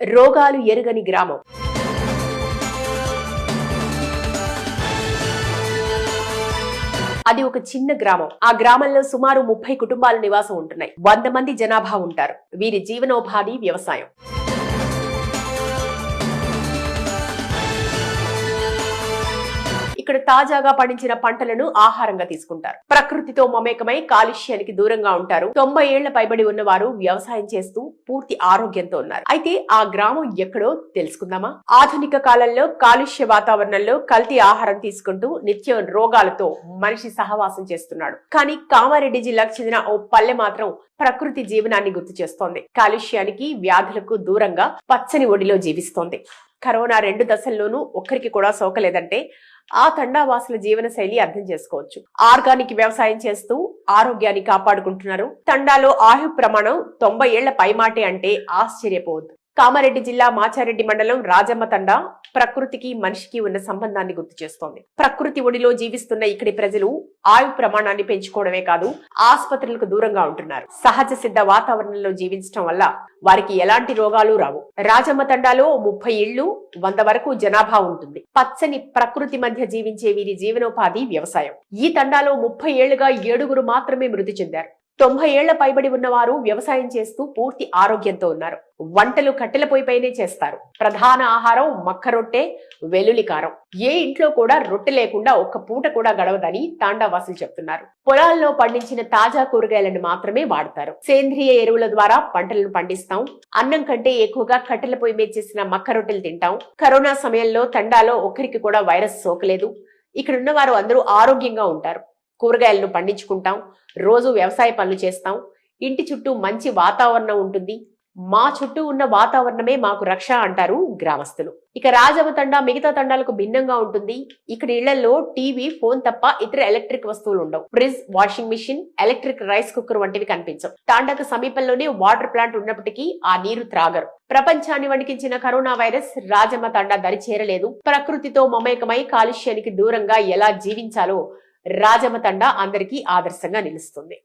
రోగాలు ఎరుగని గ్రామం. అది ఒక చిన్న గ్రామం. ఆ గ్రామంలో సుమారు 30 కుటుంబాలు నివాసం ఉంటున్నాయి. 100 మంది జనాభా ఉంటారు. వీరి జీవనోపాధి వ్యవసాయం. ఇక్కడ తాజాగా పండించిన పంటలను ఆహారంగా తీసుకుంటారు. ప్రకృతితో మమేకమై కాలుష్యానికి దూరంగా ఉంటారు. 90 ఏళ్ల పైబడి ఉన్నవారు వ్యవసాయం చేస్తూ పూర్తి ఆరోగ్యంతో ఉన్నారు. అయితే ఆ గ్రామం ఎక్కడో తెలుసుకుందామా? ఆధునిక కాలంలో కాలుష్య వాతావరణంలో కల్తీ ఆహారం తీసుకుంటూ నిత్యం రోగాలతో మనిషి సహవాసం చేస్తున్నాడు. కానీ కామారెడ్డి జిల్లాకు చెందిన ఓ పల్లె మాత్రం ప్రకృతి జీవనాన్ని గుర్తు చేస్తోంది. కాలుష్యానికి వ్యాధులకు దూరంగా పచ్చని ఒడిలో జీవిస్తోంది. కరోనా 2 దశల్లోనూ ఒక్కరికి కూడా సోకలేదంటే ఆ తండావాసుల జీవన శైలి అర్థం చేసుకోవచ్చు. ఆర్గానిక్ వ్యవసాయం చేస్తూ ఆరోగ్యాన్ని కాపాడుకుంటున్నారు. తండాలో ఆయు ప్రమాణం 90 ఏళ్ల పైమాటే అంటే ఆశ్చర్యపోవద్దు. కామారెడ్డి జిల్లా మాచారెడ్డి మండలం రాజమ్మ తండా ప్రకృతికి మనిషికి ఉన్న సంబంధాన్ని గుర్తు చేస్తోంది. ప్రకృతి ఒడిలో జీవిస్తున్న ఇక్కడి ప్రజలు ఆయు ప్రమాణాన్ని పెంచుకోవడమే కాదు, ఆసుపత్రులకు దూరంగా ఉంటున్నారు. సహజ సిద్ధ వాతావరణంలో జీవించడం వల్ల వారికి ఎలాంటి రోగాలు రావు. రాజమ్మ తండాలో 30 ఇళ్లు, 100 వరకు జనాభా ఉంటుంది. పచ్చని ప్రకృతి మధ్య జీవించే వీరి జీవనోపాధి వ్యవసాయం. ఈ తండాలో 30 ఏళ్లుగా 7గురు మాత్రమే మృతి చెందారు. 90 ఏళ్ల పైబడి ఉన్నవారు వ్యవసాయం చేస్తూ పూర్తి ఆరోగ్యంతో ఉన్నారు. వంటలు కట్టెల పొయ్యిపైనే చేస్తారు. ప్రధాన ఆహారం మక్క రొట్టె, వెల్లుల్లి కారం. ఏ ఇంట్లో కూడా రొట్టె లేకుండా ఒక్క పూట కూడా గడవదని తాండావాసులు చెప్తున్నారు. పొలాల్లో పండించిన తాజా కూరగాయలను మాత్రమే వాడతారు. సేంద్రియ ఎరువుల ద్వారా పంటలను పండిస్తాం. అన్నం కంటే ఎక్కువగా కట్టెల పొయ్యి మీద చేసిన మక్క రొట్టెలు తింటాం. కరోనా సమయంలో తండాలో ఒక్కరికి కూడా వైరస్ సోకలేదు. ఇక్కడున్న వారు అందరూ ఆరోగ్యంగా ఉంటారు. కూరగాయలను పండించుకుంటాం. రోజు వ్యవసాయ పనులు చేస్తాం. ఇంటి చుట్టూ మంచి వాతావరణం ఉంటుంది. మా చుట్టూ ఉన్న వాతావరణమే మాకు రక్ష అంటారు గ్రామస్తులు. ఇక రాజమ్మ తండా మిగతా తండాలకు భిన్నంగా ఉంటుంది. ఇక్కడ ఇళ్లలో టీవీ, ఫోన్ తప్ప ఇతర ఎలక్ట్రిక్ వస్తువులు ఉండవు. Fridge, washing machine, electric rice cooker వంటివి కనిపించవు. తాండాకు సమీపంలోనే వాటర్ ప్లాంట్ ఉన్నప్పటికీ ఆ నీరు త్రాగరు. ప్రపంచాన్ని వణికించిన కరోనా వైరస్ రాజమ్మ తండా దరి చేరలేదు. ప్రకృతితో మమేకమై కాలుష్యానికి దూరంగా ఎలా జీవించాలో రాజమ్మ తండా అందరికీ ఆదర్శంగా నిలుస్తుంది.